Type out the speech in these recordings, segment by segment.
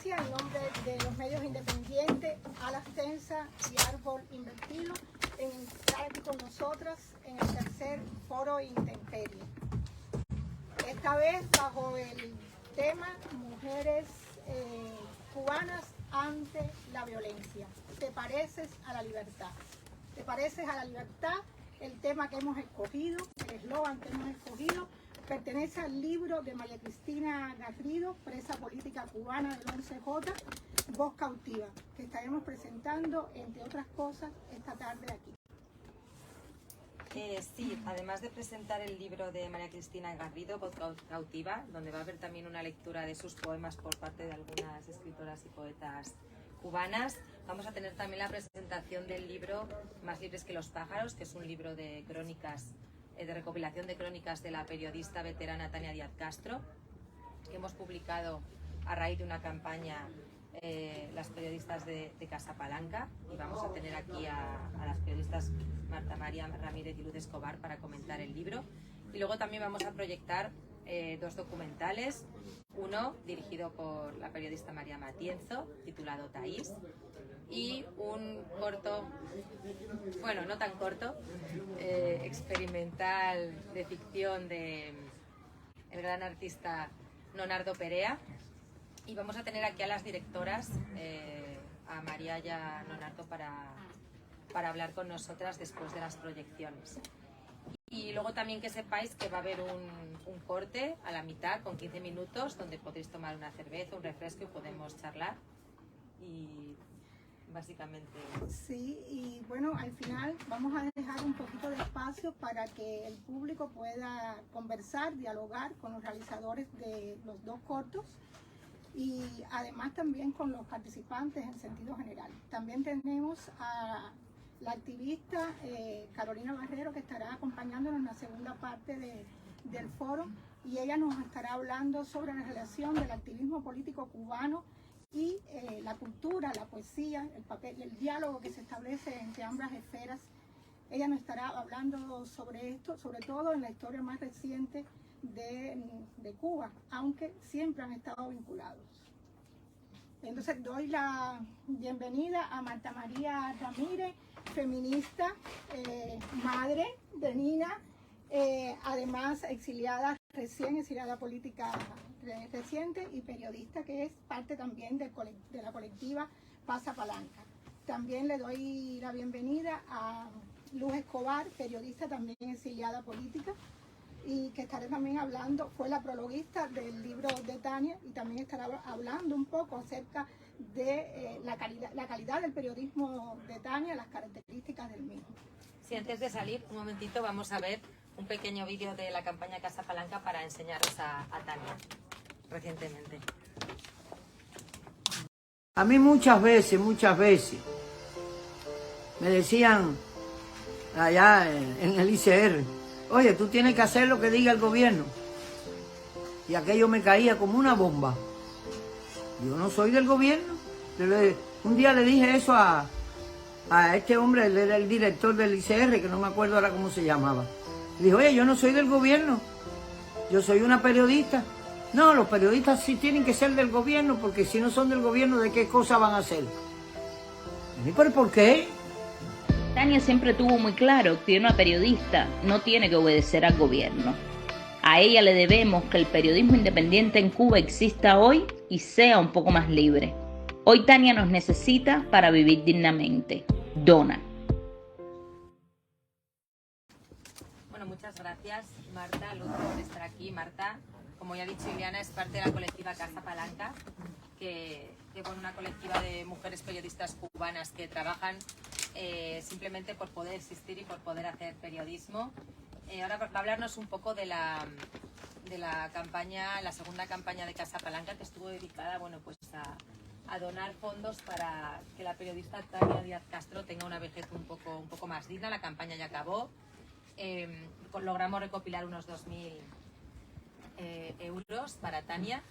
Violencia, en nombre de los medios independientes, Alas Tensa y Árbol Invertido, en estar aquí con nosotras en el tercer foro Intemperie. Esta vez bajo el tema Mujeres cubanas ante la violencia. ¿Te pareces a la libertad? ¿Te pareces a la libertad? El tema que hemos escogido, el eslogan que hemos escogido, pertenece al libro de María Cristina Garrido, presa política cubana del 11J, Voz Cautiva, que estaremos presentando, entre otras cosas, esta tarde aquí. Sí, además de presentar el libro de María Cristina Garrido, Voz Cautiva, donde va a haber también una lectura de sus poemas por parte de algunas escritoras y poetas cubanas, vamos a tener también la presentación del libro Más libres que los pájaros, que es un libro de crónicas, de recopilación de crónicas de la periodista veterana Tania Díaz Castro, que hemos publicado a raíz de una campaña las periodistas de Casa Palanca, y vamos a tener aquí a las periodistas Marta María Ramírez y Luz Escobar para comentar el libro. Y luego también vamos a proyectar dos documentales, uno dirigido por la periodista María Matienzo, titulado Taís, y un corto, bueno, no tan corto, experimental de ficción de el gran artista Nonardo Perea. Y vamos a tener aquí a las directoras, a María y a Nonardo, para hablar con nosotras después de las proyecciones. Y luego también que sepáis que va a haber un corte a la mitad con 15 minutos donde podréis tomar una cerveza, un refresco y podemos charlar. Y básicamente... Sí, y bueno, al final vamos a dejar un poquito de espacio para que el público pueda conversar, dialogar con los realizadores de los dos cortos, y además también con los participantes en sentido general. También tenemos a la activista Carolina Barrero, que estará acompañándonos en la segunda parte del foro, y ella nos estará hablando sobre la relación del activismo político cubano y la cultura, la poesía, el papel, el diálogo que se establece entre ambas esferas. Ella nos estará hablando sobre esto, sobre todo en la historia más reciente de Cuba, aunque siempre han estado vinculados. Entonces doy la bienvenida a Marta María Ramírez, feminista, madre de Nina, además recién exiliada política reciente, y periodista, que es parte también de la colectiva Casa Palanca. También le doy la bienvenida a Luz Escobar, periodista también exiliada política, y que estaré también hablando, fue la prologuista del libro de Tania, y también estará hablando un poco acerca de la calidad del periodismo de Tania, las características del mismo. Sí, antes de salir, un momentito, vamos a ver un pequeño vídeo de la campaña Casa Palanca para enseñaros a Tania, recientemente. A mí muchas veces, me decían allá en el ICR, oye, tú tienes que hacer lo que diga el gobierno. Y aquello me caía como una bomba. Yo no soy del gobierno. Un día le dije eso a este hombre, él era el director del ICR, que no me acuerdo ahora cómo se llamaba. Le dije, oye, yo no soy del gobierno, yo soy una periodista. No, los periodistas sí tienen que ser del gobierno, porque si no son del gobierno, ¿de qué cosa van a hacer? ¿Y por qué? Tania siempre tuvo muy claro que una periodista no tiene que obedecer al gobierno. A ella le debemos que el periodismo independiente en Cuba exista hoy y sea un poco más libre. Hoy Tania nos necesita para vivir dignamente. Dona. Bueno, muchas gracias, Marta, Luz, por estar aquí. Marta, como ya ha dicho Ileana, es parte de la colectiva Casa Palanca, que pone una colectiva de mujeres periodistas cubanas que trabajan simplemente por poder existir y por poder hacer periodismo. Ahora va a hablarnos un poco de la campaña, la segunda campaña de Casa Palanca, que estuvo dedicada, bueno, pues a donar fondos para que la periodista Tania Díaz Castro tenga una vejez un poco más digna. La campaña ya acabó. Logramos recopilar unos 2.000 euros para Tania,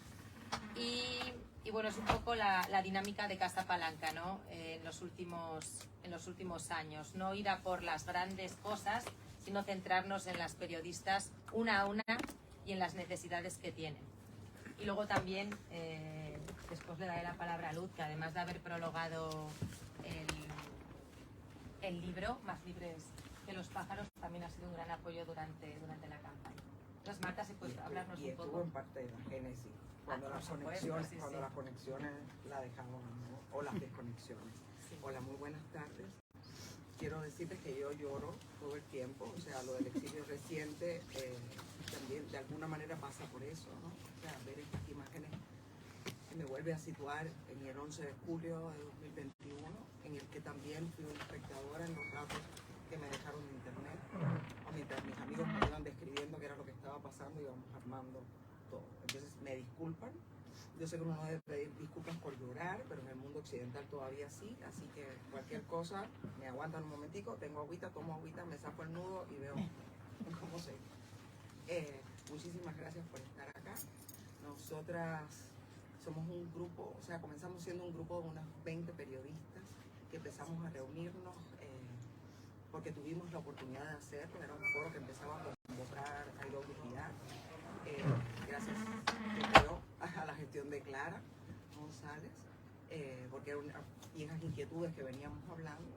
y bueno, es un poco la dinámica de Casa Palanca, ¿no? En los últimos años, no ir a por las grandes cosas, sino centrarnos en las periodistas una a una y en las necesidades que tienen. Y luego también después le daré la palabra a Luz, que además de haber prologado el libro, Más libres que los pájaros, también ha sido un gran apoyo durante la campaña. Entonces, Marta, si puedes hablarnos un poco. Estuvo en parte de la génesis, cuando las conexiones la dejaban, ¿no? O las desconexiones. Sí. Hola, muy buenas tardes. Quiero decirles que yo lloro todo el tiempo, o sea, lo del exilio reciente también de alguna manera pasa por eso, ¿no? O sea, ver estas imágenes me vuelve a situar en el 11 de julio de 2021, en el que también fui una espectadora en los datos que me dejaron de internet, o mientras mis amigos me iban describiendo qué era lo que estaba pasando, íbamos armando todo. Entonces, me disculpan. Yo sé que uno no debe pedir disculpas por llorar, pero en el mundo occidental todavía sí, así que cualquier cosa, me aguantan un momentico, tengo agüita, tomo agüita, me saco el nudo y veo cómo se... muchísimas gracias por estar acá. Nosotras somos un grupo, o sea, comenzamos siendo un grupo de unas 20 periodistas que empezamos a reunirnos porque tuvimos la oportunidad de hacerlo. Era un foro que empezaba a convocar a IWGIAR, gracias, yo creo, a la gestión de Clara González, porque eran viejas inquietudes que veníamos hablando,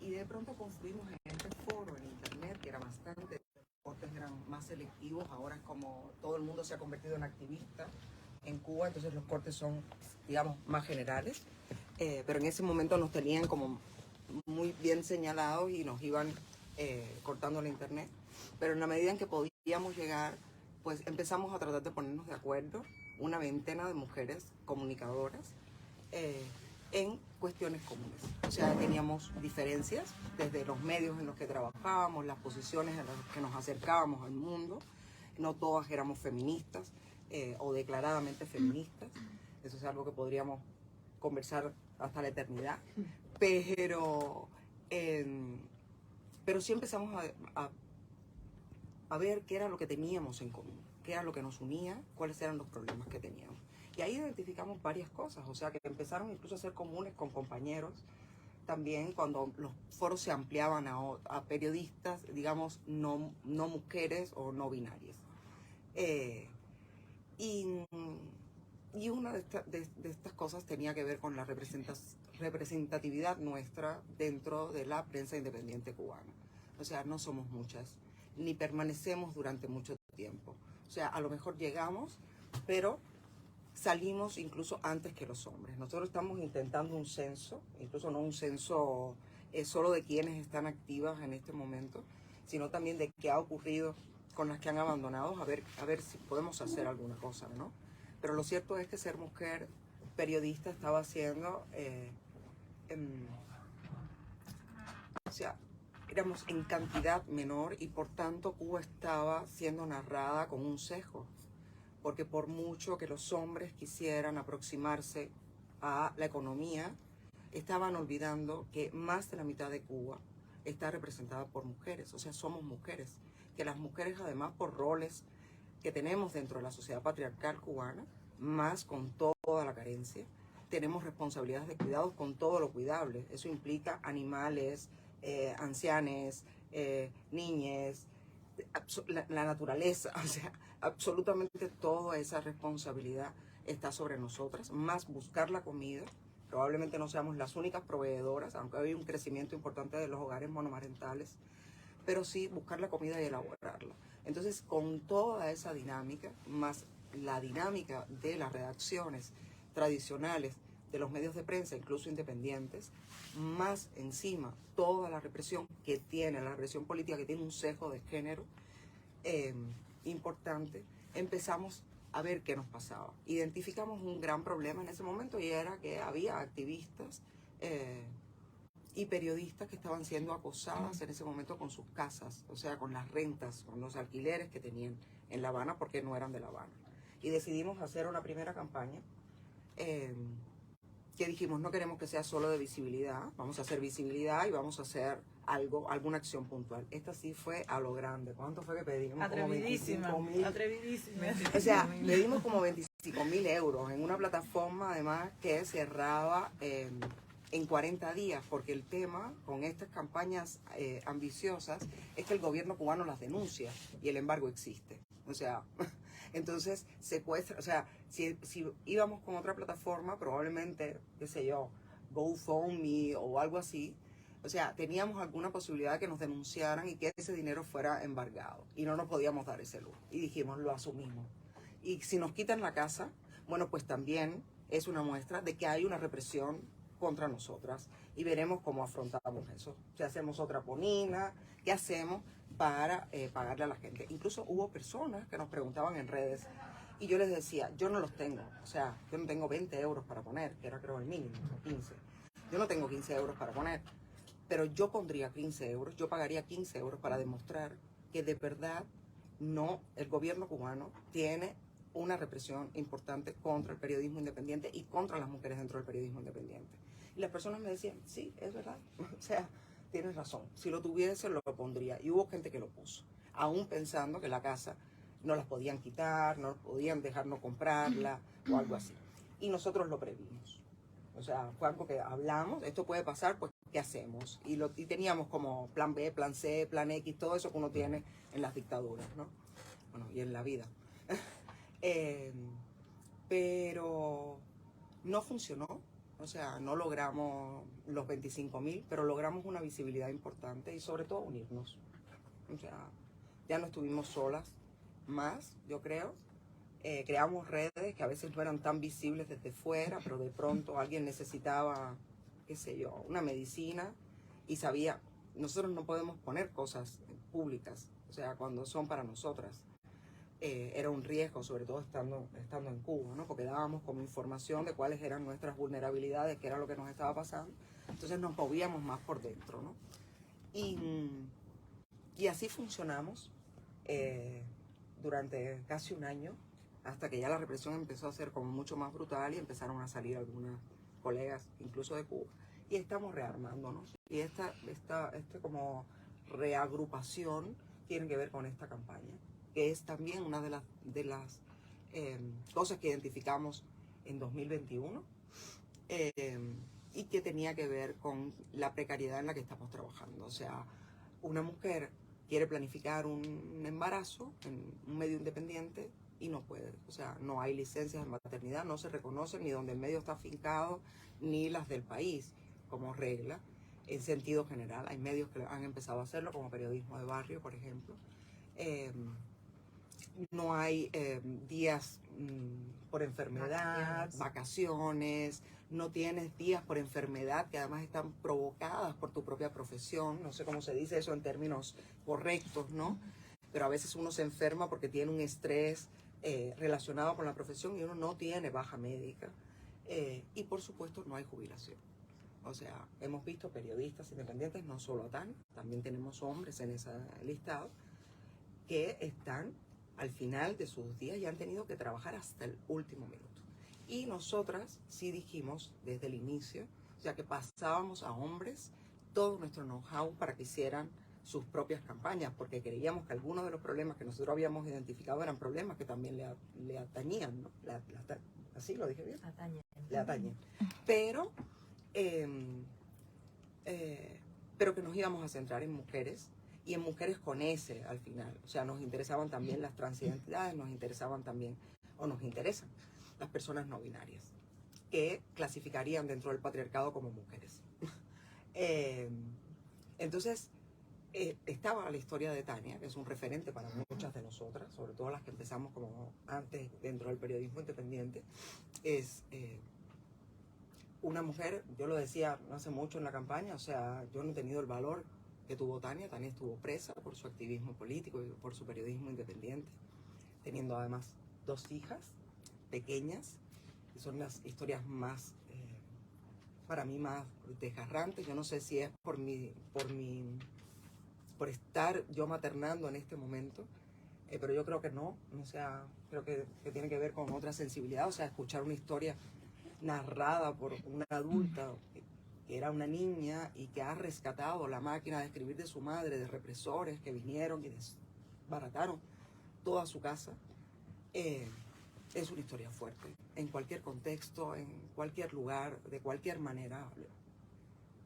y de pronto construimos en este foro en internet, que era bastante, los cortes eran más selectivos. Ahora es como todo el mundo se ha convertido en activista en Cuba, entonces los cortes son, digamos, más generales, pero en ese momento nos tenían como muy bien señalados y nos iban cortando la internet, pero en la medida en que podíamos llegar, pues empezamos a tratar de ponernos de acuerdo, una veintena de mujeres comunicadoras, en cuestiones comunes. O sea, teníamos diferencias desde los medios en los que trabajábamos, las posiciones en las que nos acercábamos al mundo. No todas éramos feministas o declaradamente feministas. Eso es algo que podríamos conversar hasta la eternidad. Pero sí empezamos a ver qué era lo que teníamos en común, qué era lo que nos unía, cuáles eran los problemas que teníamos. Y ahí identificamos varias cosas, o sea, que empezaron incluso a ser comunes con compañeros, también cuando los foros se ampliaban a periodistas, digamos, no mujeres o no binarias. Y una de estas cosas tenía que ver con la representatividad nuestra dentro de la prensa independiente cubana. O sea, no somos muchas, ni permanecemos durante mucho tiempo. O sea, a lo mejor llegamos, pero salimos incluso antes que los hombres. Nosotros estamos intentando un censo, incluso no un censo solo de quienes están activas en este momento, sino también de qué ha ocurrido con las que han abandonado, a ver si podemos hacer alguna cosa, ¿no? Pero lo cierto es que ser mujer periodista estaba siendo, o sea, éramos en cantidad menor y por tanto Cuba estaba siendo narrada con un sesgo, porque por mucho que los hombres quisieran aproximarse a la economía, estaban olvidando que más de la mitad de Cuba está representada por mujeres, o sea, somos mujeres, que las mujeres además por roles que tenemos dentro de la sociedad patriarcal cubana, más con toda la carencia, tenemos responsabilidades de cuidados con todo lo cuidable. Eso implica animales, ancianes, niñes, la naturaleza, o sea, absolutamente toda esa responsabilidad está sobre nosotras, más buscar la comida. Probablemente no seamos las únicas proveedoras, aunque hay un crecimiento importante de los hogares monomarentales, pero sí buscar la comida y elaborarla. Entonces, con toda esa dinámica, más la dinámica de las redacciones tradicionales de los medios de prensa, incluso independientes, más encima toda la represión que tiene, la represión política que tiene un sesgo de género importante, empezamos a ver qué nos pasaba. Identificamos un gran problema en ese momento y era que había activistas y periodistas que estaban siendo acosadas en ese momento con sus casas, o sea, con las rentas, con los alquileres que tenían en La Habana porque no eran de La Habana. Y decidimos hacer una primera campaña que dijimos, no queremos que sea solo de visibilidad, vamos a hacer visibilidad y vamos a hacer alguna acción puntual. Esta sí fue a lo grande. ¿Cuánto fue que pedimos? Atrevidísima, como 25.000. atrevidísima. O sea, pedimos como 25.000 euros en una plataforma además que cerraba en 40 días, porque el tema con estas campañas ambiciosas es que el gobierno cubano las denuncia y el embargo existe. O sea, Entonces, secuestra, o sea, si íbamos con otra plataforma, probablemente, qué sé yo, GoFundMe o algo así, o sea, teníamos alguna posibilidad de que nos denunciaran y que ese dinero fuera embargado. Y no nos podíamos dar ese lujo. Y dijimos, lo asumimos. Y si nos quitan la casa, bueno, pues también es una muestra de que hay una represión contra nosotras. Y veremos cómo afrontamos eso. Si hacemos otra ponina, ¿qué hacemos para pagarle a la gente? Incluso hubo personas que nos preguntaban en redes y yo les decía, yo no los tengo. O sea, yo no tengo 20 euros para poner, que era creo el mínimo, 15. Yo no tengo 15 euros para poner. Pero yo pondría 15 euros, yo pagaría 15 euros para demostrar que de verdad no, el gobierno cubano tiene una represión importante contra el periodismo independiente y contra las mujeres dentro del periodismo independiente. Y las personas me decían, sí, es verdad, o sea, tienes razón, si lo tuviese lo pondría. Y hubo gente que lo puso, aún pensando que la casa no las podían quitar, no podían dejarnos comprarla o algo así. Y nosotros lo previmos. O sea, fue algo que hablamos, esto puede pasar, pues, ¿qué hacemos? Y teníamos como plan B, plan C, plan X, todo eso que uno tiene en las dictaduras, ¿no? Bueno, y en la vida. Pero no funcionó, o sea, no logramos los 25.000, pero logramos una visibilidad importante y sobre todo unirnos. O sea, ya no estuvimos solas más, yo creo. Creamos redes que a veces no eran tan visibles desde fuera, pero de pronto alguien necesitaba, qué sé yo, una medicina y sabía, nosotros no podemos poner cosas públicas, o sea, cuando son para nosotras. Era un riesgo, sobre todo estando en Cuba, ¿no? Porque dábamos como información de cuáles eran nuestras vulnerabilidades, qué era lo que nos estaba pasando. Entonces nos movíamos más por dentro, ¿no? Y así funcionamos durante casi un año, hasta que ya la represión empezó a ser como mucho más brutal y empezaron a salir algunas colegas, incluso de Cuba, y estamos rearmándonos. Y esta como reagrupación tiene que ver con esta campaña, que es también una de las cosas que identificamos en 2021 y que tenía que ver con la precariedad en la que estamos trabajando. O sea, una mujer quiere planificar un embarazo en un medio independiente y no puede. O sea, no hay licencias de maternidad, no se reconocen ni donde el medio está afincado, ni las del país como regla. En sentido general, hay medios que han empezado a hacerlo, como Periodismo de Barrio, por ejemplo. No hay días por enfermedad, vacaciones, no tienes días por enfermedad que además están provocadas por tu propia profesión. No sé cómo se dice eso en términos correctos, ¿no? Pero a veces uno se enferma porque tiene un estrés relacionado con la profesión y uno no tiene baja médica. Y por supuesto no hay jubilación. O sea, hemos visto periodistas independientes, no solo a Tania, también tenemos hombres en ese listado, que están al final de sus días y han tenido que trabajar hasta el último minuto. Y nosotras sí dijimos desde el inicio, o sea, que pasábamos a hombres todo nuestro know-how para que hicieran sus propias campañas, porque creíamos que algunos de los problemas que nosotros habíamos identificado eran problemas que también le atañían, ¿no? ¿Así lo dije bien? Atañen. Le atañen. Pero que nos íbamos a centrar en mujeres, y en mujeres con S al final. O sea, nos interesaban también las transidentidades, nos interesaban también, o nos interesan, las personas no binarias, que clasificarían dentro del patriarcado como mujeres. Entonces, estaba la historia de Tania, que es un referente para muchas de nosotras, sobre todo las que empezamos como antes dentro del periodismo independiente. Es una mujer, yo lo decía no hace mucho en la campaña, o sea, yo no he tenido el valor que tuvo Tania. Tania estuvo presa por su activismo político y por su periodismo independiente, teniendo además 2 hijas pequeñas, y son las historias más, para mí, más desgarrantes. Yo no sé si es por estar yo maternando en este momento, pero yo creo que no, o sea, creo que tiene que ver con otra sensibilidad, o sea, escuchar una historia narrada por una adulta que era una niña y que ha rescatado la máquina de escribir de su madre de represores que vinieron y desbarataron toda su casa. Es una historia fuerte, en cualquier contexto, en cualquier lugar, de cualquier manera.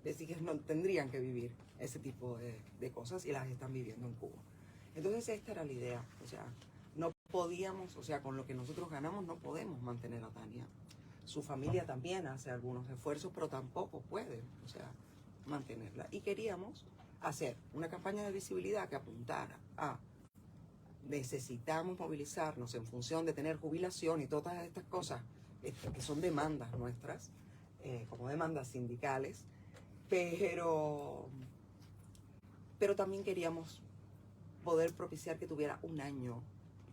Les dije que no tendrían que vivir ese tipo de cosas y las están viviendo en Cuba. Entonces esta era la idea, o sea, no podíamos, o sea, con lo que nosotros ganamos no podemos mantener a Tania. Su familia también hace algunos esfuerzos, pero tampoco puede, o sea, mantenerla. Y queríamos hacer una campaña de visibilidad que apuntara a necesitamos movilizarnos en función de tener jubilación y todas estas cosas que son demandas nuestras, como demandas sindicales, pero también queríamos poder propiciar que tuviera un año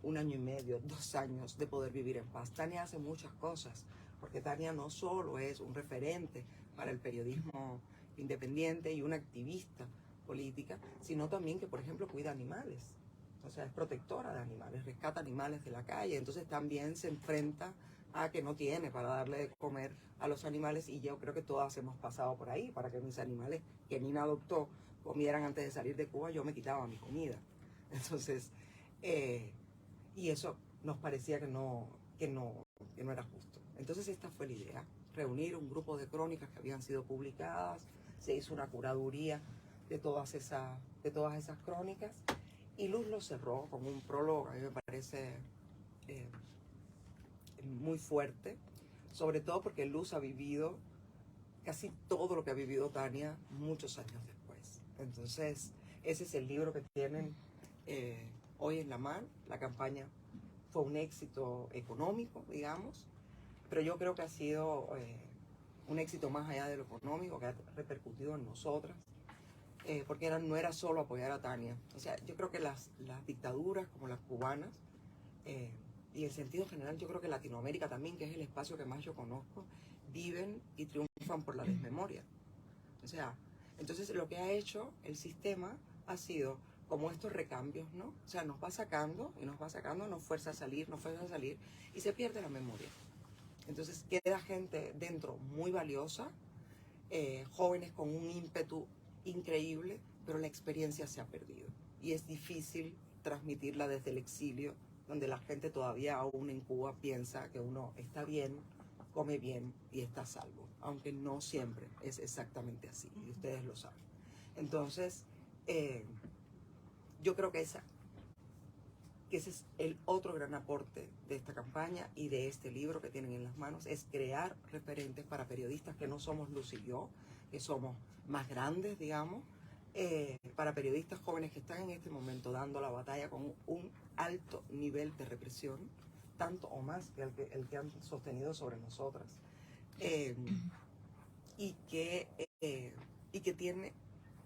y medio, 2 años de poder vivir en paz. Tania hace muchas cosas, porque Tania no solo es un referente para el periodismo independiente y una activista política, sino también que, por ejemplo, cuida animales. O sea, es protectora de animales, rescata animales de la calle, entonces también se enfrenta a que no tiene para darle de comer a los animales, y yo creo que todas hemos pasado por ahí. Para que mis animales que Nina adoptó comieran antes de salir de Cuba, yo me quitaba mi comida. Entonces, y eso nos parecía que no era justo. Entonces esta fue la idea, reunir un grupo de crónicas que habían sido publicadas, se hizo una curaduría de todas esas crónicas, y Luz lo cerró con un prólogo que a mí me parece muy fuerte, sobre todo porque Luz ha vivido casi todo lo que ha vivido Tania muchos años después. Entonces, ese es el libro que tienen hoy en la mano. La campaña fue un éxito económico, digamos, pero yo creo que ha sido un éxito más allá de lo económico, que ha repercutido en nosotras, porque no era solo apoyar a Tania. O sea, yo creo que las dictaduras como las cubanas, y en sentido general yo creo que Latinoamérica también, que es el espacio que más yo conozco, viven y triunfan por la desmemoria. O sea, entonces lo que ha hecho el sistema ha sido como estos recambios, ¿no? O sea, nos va sacando y nos va sacando, nos fuerza a salir, y se pierde la memoria. Entonces queda gente dentro muy valiosa, jóvenes con un ímpetu increíble, pero la experiencia se ha perdido. Y es difícil transmitirla desde el exilio, donde la gente todavía aún en Cuba piensa que uno está bien, come bien y está a salvo, aunque no siempre es exactamente así, y ustedes lo saben. Entonces, yo creo que ese es el otro gran aporte de esta campaña y de este libro que tienen en las manos, es crear referentes para periodistas que no somos Luz y yo, que somos más grandes, digamos, para periodistas jóvenes que están en este momento dando la batalla con un alto nivel de represión, tanto o más que el que han sostenido sobre nosotras, y que tiene,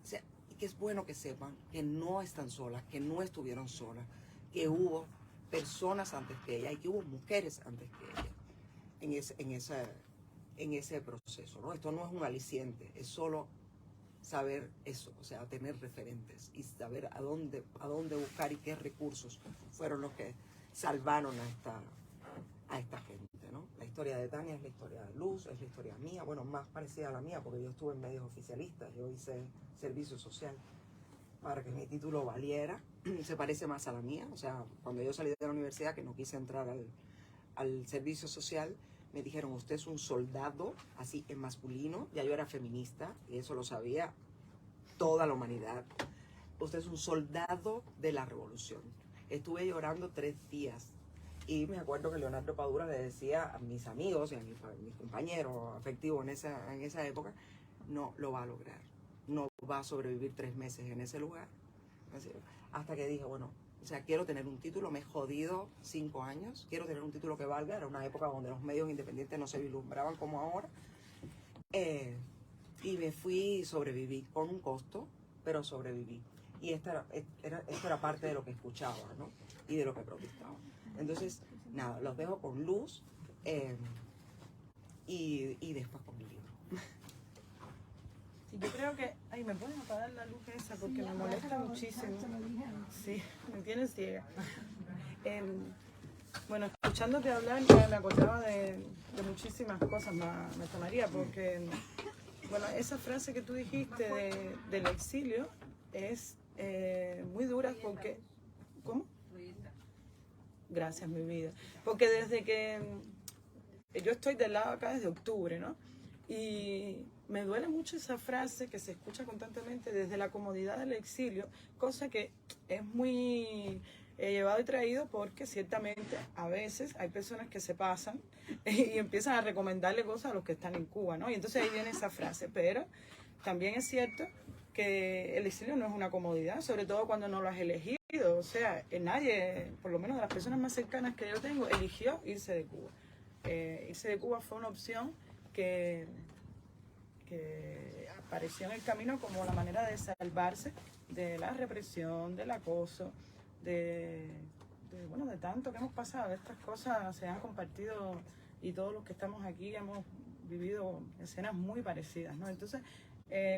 o sea, y que es bueno que sepan que no están solas, que no estuvieron solas, que hubo personas antes que ella y que hubo mujeres antes que ella en ese proceso, ¿no? Esto no es un aliciente, es solo saber eso, o sea, tener referentes y saber a dónde buscar y qué recursos fueron los que salvaron a esta gente, ¿no? La historia de Tania es la historia de Luz, es la historia mía, bueno, más parecida a la mía, porque yo estuve en medios oficialistas, yo hice servicio social para que mi título valiera, se parece más a la mía. O sea, cuando yo salí de la universidad, que no quise entrar al servicio social, me dijeron, usted es un soldado, así en masculino, ya yo era feminista, y eso lo sabía toda la humanidad. Usted es un soldado de la revolución. Estuve llorando 3 días, y me acuerdo que Leonardo Padura le decía a mis amigos y a mis compañeros afectivos en esa época, no lo va a lograr, no va a sobrevivir 3 meses en ese lugar. Hasta que dije, bueno, o sea, quiero tener un título, me he jodido 5 años, quiero tener un título que valga. Era una época donde los medios independientes no se vislumbraban como ahora, y me fui y sobreviví con un costo, pero sobreviví. Y esto era parte de lo que escuchaba, ¿no? Y de lo que protestaba. Entonces, nada, los dejo con Luz, y después con mi libro. Yo creo que... Ay, ¿me pueden apagar la luz esa? Porque me molesta muchísimo. Sí, me tiene ciega. Bueno, escuchándote hablar ya me acordaba de muchísimas cosas, Maestra María, porque, bueno, esa frase que tú dijiste del exilio es muy dura porque... ¿Cómo? Gracias, mi vida. Porque desde que... Yo estoy del lado acá desde octubre, ¿no? Y me duele mucho esa frase que se escucha constantemente desde la comodidad del exilio, cosa que es muy he llevado y traído porque ciertamente a veces hay personas que se pasan y empiezan a recomendarle cosas a los que están en Cuba, ¿no? Y entonces ahí viene esa frase, pero también es cierto que el exilio no es una comodidad, sobre todo cuando no lo has elegido. O sea, nadie, por lo menos de las personas más cercanas que yo tengo, eligió irse de Cuba. Irse de Cuba fue una opción que apareció en el camino como la manera de salvarse de la represión, del acoso, de tanto que hemos pasado. Estas cosas se han compartido y todos los que estamos aquí hemos vivido escenas muy parecidas, ¿no? Entonces,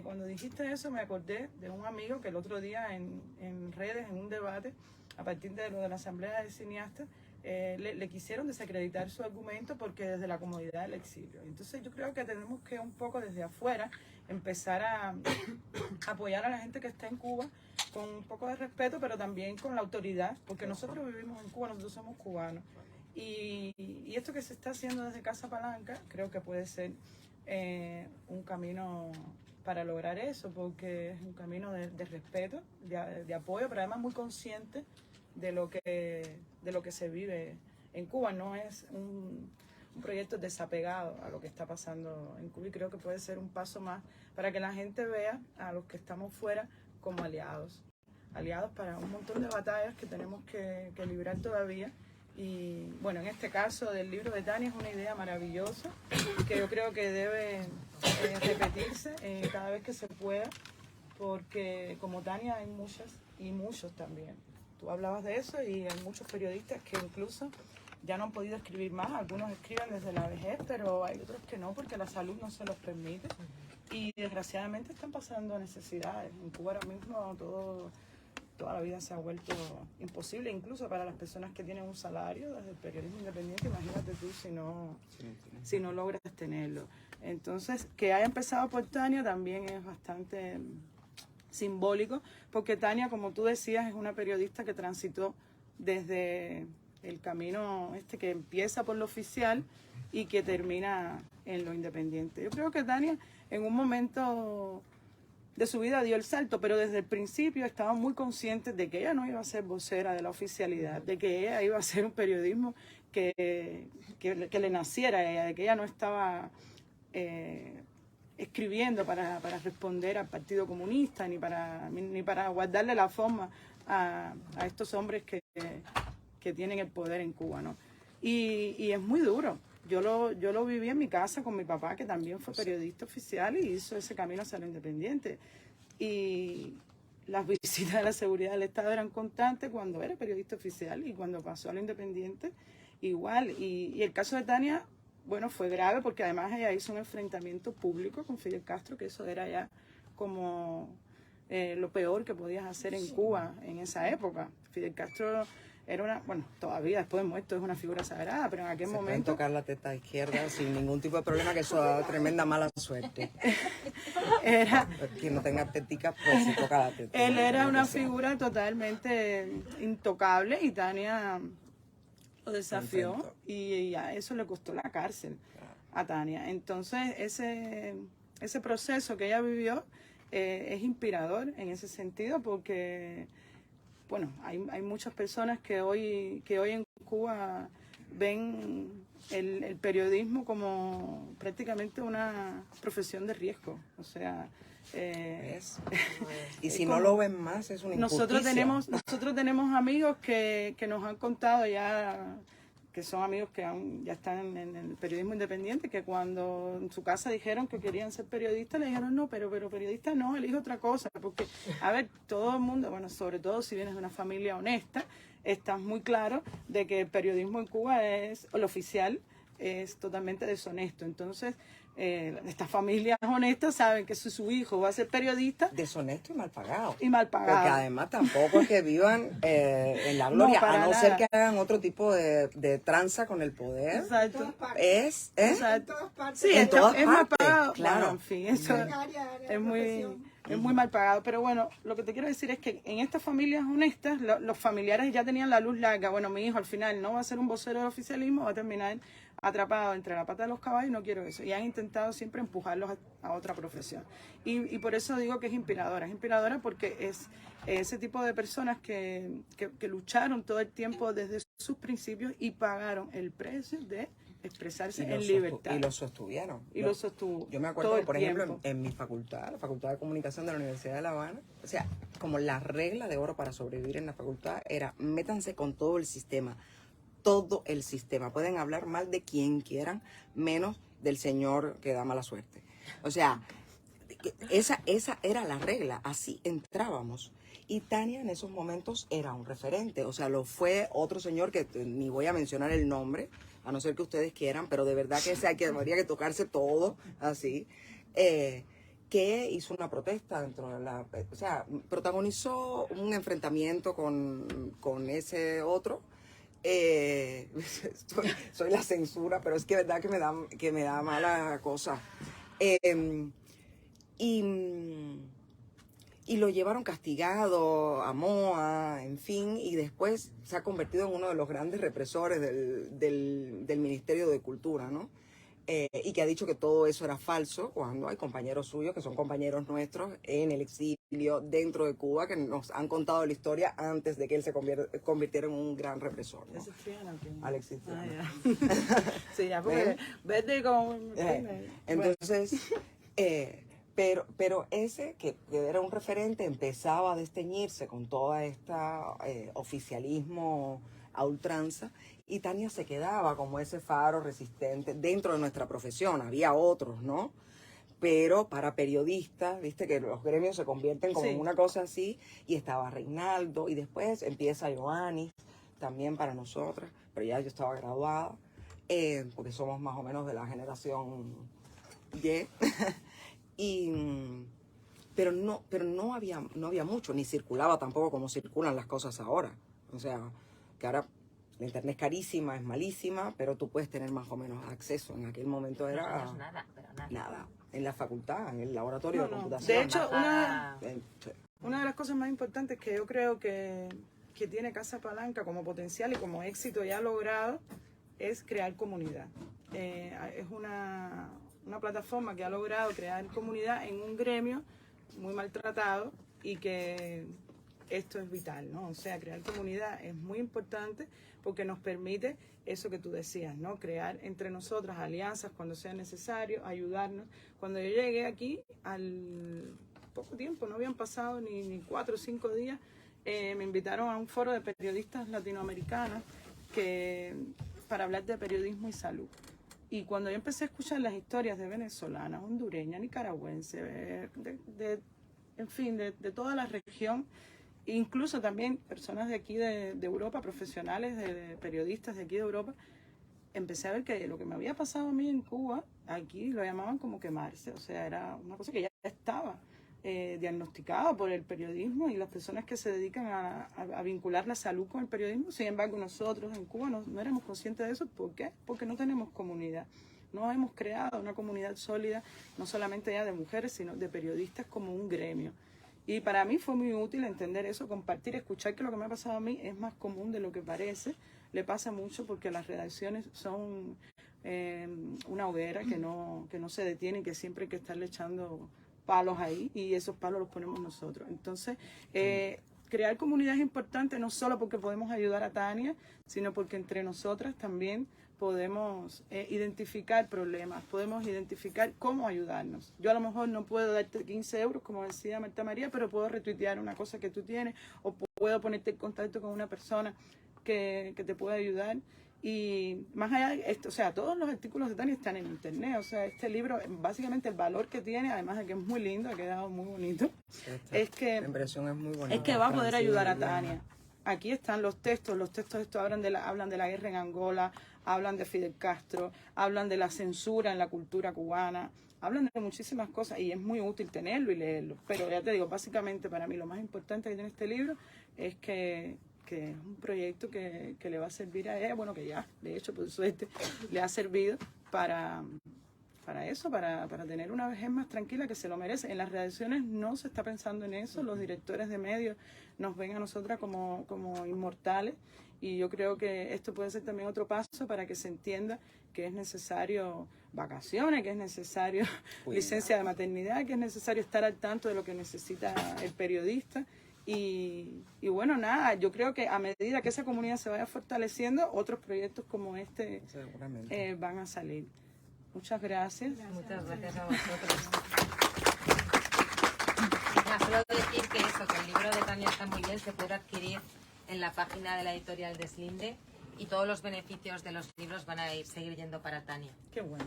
cuando dijiste eso me acordé de un amigo que el otro día en redes, en un debate, a partir de lo de la Asamblea de Cineastas, le quisieron desacreditar su argumento porque desde la comodidad del exilio. Entonces yo creo que tenemos que un poco desde afuera empezar a apoyar a la gente que está en Cuba con un poco de respeto, pero también con la autoridad, porque nosotros vivimos en Cuba, nosotros somos cubanos. Y esto que se está haciendo desde Casa Palanca creo que puede ser un camino para lograr eso, porque es un camino de respeto, de apoyo, pero además muy consciente de lo que se vive en Cuba. No es un proyecto desapegado a lo que está pasando en Cuba, y creo que puede ser un paso más para que la gente vea a los que estamos fuera como aliados para un montón de batallas que tenemos que librar todavía. Y bueno, en este caso del libro de Tania es una idea maravillosa que yo creo que debe repetirse cada vez que se pueda, porque como Tania hay muchas y muchos también. Tú hablabas de eso y hay muchos periodistas que incluso ya no han podido escribir más. Algunos escriben desde la vejez, pero hay otros que no, porque la salud no se los permite. Y desgraciadamente están pasando necesidades. En Cuba ahora mismo toda la vida se ha vuelto imposible, incluso para las personas que tienen un salario desde el periodismo independiente. Imagínate tú si no logras tenerlo. Entonces, que haya empezado por Tania también es bastante simbólico, porque Tania, como tú decías, es una periodista que transitó desde el camino que empieza por lo oficial y que termina en lo independiente. Yo creo que Tania en un momento de su vida dio el salto, pero desde el principio estaba muy consciente de que ella no iba a ser vocera de la oficialidad, de que ella iba a hacer un periodismo que le naciera a ella, de que ella no estaba escribiendo para responder al Partido Comunista, ni para guardarle la forma a estos hombres que tienen el poder en Cuba, ¿no? Y es muy duro. Yo lo viví en mi casa con mi papá, que también fue periodista oficial y hizo ese camino hacia lo independiente. Y las visitas de la seguridad del Estado eran constantes cuando era periodista oficial, y cuando pasó a lo independiente igual. Y el caso de Tania, bueno, fue grave porque además ella hizo un enfrentamiento público con Fidel Castro, que eso era ya como lo peor que podías hacer en Cuba en esa época. Fidel Castro era todavía después de muerto es una figura sagrada, pero en aquel momento... Pueden tocar la teta izquierda sin ningún tipo de problema, que eso da tremenda mala suerte. Quien no tenga teticas, pues se toca la teta. Él era una figura totalmente intocable y Tania lo desafió y a eso le costó la cárcel a Tania. Entonces ese proceso que ella vivió es inspirador en ese sentido, porque bueno, hay muchas personas que hoy en Cuba ven el periodismo como prácticamente una profesión de riesgo. O sea, y si no lo ven más, es una injusticia. Nosotros tenemos amigos que nos han contado ya, que son amigos que ya están en el periodismo independiente, que cuando en su casa dijeron que querían ser periodistas, le dijeron no, pero periodista no, elige otra cosa, porque, a ver, todo el mundo, bueno, sobre todo si vienes de una familia honesta, estás muy claro de que el periodismo en Cuba lo oficial es totalmente deshonesto. Entonces, estas familias honestas saben que si su hijo va a ser periodista... Deshonesto y mal pagado. Porque además tampoco es que vivan en la gloria, a no ser que hagan otro tipo de tranza con el poder. Exacto. Exacto. En todas partes. Sí, en todas es mal partes, pagado. claro. Bueno, en fin, eso es muy mal pagado. Pero bueno, lo que te quiero decir es que en estas familias honestas, los familiares ya tenían la luz larga. Bueno, mi hijo al final no va a ser un vocero del oficialismo, va a terminar atrapados entre la pata de los caballos, no quiero eso. Y han intentado siempre empujarlos a otra profesión. Y por eso digo que es inspiradora porque es ese tipo de personas que lucharon todo el tiempo desde sus principios y pagaron el precio de expresarse en libertad. Y lo sostuvieron. Y lo sostuvo. Yo me todo acuerdo, el por ejemplo, tiempo. en mi facultad, la Facultad de Comunicación de la Universidad de La Habana, o sea, como la regla de oro para sobrevivir en la facultad era métanse con todo el sistema. Todo el sistema. Pueden hablar mal de quien quieran, menos del señor que da mala suerte. O sea, esa era la regla. Así entrábamos. Y Tania en esos momentos era un referente. O sea, lo fue otro señor que ni voy a mencionar el nombre, a no ser que ustedes quieran, pero de verdad que habría que tocarse todo así. Que hizo una protesta dentro de la... O sea, protagonizó un enfrentamiento con ese otro. Soy la censura, pero es que verdad que me da mala cosa. Y lo llevaron castigado a Moa, en fin, y después se ha convertido en uno de los grandes represores del Ministerio de Cultura, ¿no? Y que ha dicho que todo eso era falso cuando hay compañeros suyos, que son compañeros nuestros en el exilio dentro de Cuba, que nos han contado la historia antes de que él se convirtiera en un gran represor, ¿no? ¿Ese es Triana? Alexis Triana. Ya. Sí, ya, porque verde con... Entonces, pero ese que era un referente empezaba a desteñirse con toda esta oficialismo a ultranza, y Tania se quedaba como ese faro resistente dentro de nuestra profesión. Había otros, ¿no? Pero para periodistas, viste que los gremios se convierten como en una cosa así, y estaba Reinaldo, y después empieza Joanny, también para nosotras, pero ya yo estaba graduada, porque somos más o menos de la generación Y... pero no había mucho, ni circulaba tampoco como circulan las cosas ahora. O sea, que ahora la internet es carísima, es malísima, pero tú puedes tener más o menos acceso. En aquel momento era... No, nada, pero nada. Nada. En la facultad, en el laboratorio de computación. De hecho, Sí. una de las cosas más importantes que yo creo que tiene Casa Palanca como potencial y como éxito ya logrado es crear comunidad. Es una plataforma que ha logrado crear comunidad en un gremio muy maltratado, y que esto es vital, ¿no? O sea, crear comunidad es muy importante porque nos permite eso que tú decías, ¿no? Crear entre nosotras alianzas cuando sea necesario, ayudarnos. Cuando yo llegué aquí, al poco tiempo, no habían pasado ni 4 o 5 días, me invitaron a un foro de periodistas latinoamericanas para hablar de periodismo y salud. Y cuando yo empecé a escuchar las historias de venezolanas, hondureñas, nicaragüenses, en fin, de toda la región, incluso también personas de aquí de Europa, profesionales, de periodistas de aquí de Europa, empecé a ver que lo que me había pasado a mí en Cuba, aquí lo llamaban como quemarse. O sea, era una cosa que ya estaba diagnosticada por el periodismo y las personas que se dedican a vincular la salud con el periodismo. Sin embargo, nosotros en Cuba no éramos conscientes de eso. ¿Por qué? Porque no tenemos comunidad. No hemos creado una comunidad sólida, no solamente ya de mujeres, sino de periodistas como un gremio. Y para mí fue muy útil entender eso, compartir, escuchar que lo que me ha pasado a mí es más común de lo que parece. Le pasa mucho porque las redacciones son una hoguera que no se detiene y que siempre hay que estarle echando palos ahí, y esos palos los ponemos nosotros. Entonces, crear comunidad es importante, no solo porque podemos ayudar a Tania, sino porque entre nosotras también podemos identificar problemas, podemos identificar cómo ayudarnos. Yo a lo mejor no puedo darte 15 euros, como decía Marta María, pero puedo retuitear una cosa que tú tienes, o puedo ponerte en contacto con una persona que te pueda ayudar. Y más allá de esto, o sea, todos los artículos de Tania están en internet. O sea, este libro, básicamente el valor que tiene, además de que es muy lindo, ha quedado muy bonito, es que La impresión es muy bonita. es que va a poder ayudar a Tania. Aquí están los textos estos hablan de la guerra en Angola, hablan de Fidel Castro, hablan de la censura en la cultura cubana, hablan de muchísimas cosas, y es muy útil tenerlo y leerlo. Pero ya te digo, básicamente para mí lo más importante que tiene este libro es que es un proyecto que le va a servir a ella, bueno, que ya, de hecho, por suerte, le ha servido para eso, para tener una vejez más tranquila, que se lo merece. En las redacciones no se está pensando en eso, los directores de medios nos ven a nosotras como inmortales, y yo creo que esto puede ser también otro paso para que se entienda que es necesario vacaciones, que es necesario licencia de maternidad, que es necesario estar al tanto de lo que necesita el periodista. Y bueno, nada, yo creo que a medida que esa comunidad se vaya fortaleciendo, otros proyectos como este van a salir. Muchas gracias. Muchas gracias a vosotros. Solo decir que eso, que el libro de Tania está muy bien, se puede adquirir en la página de la editorial Deslinde, y todos los beneficios de los libros van a seguir yendo para Tania. Qué bueno.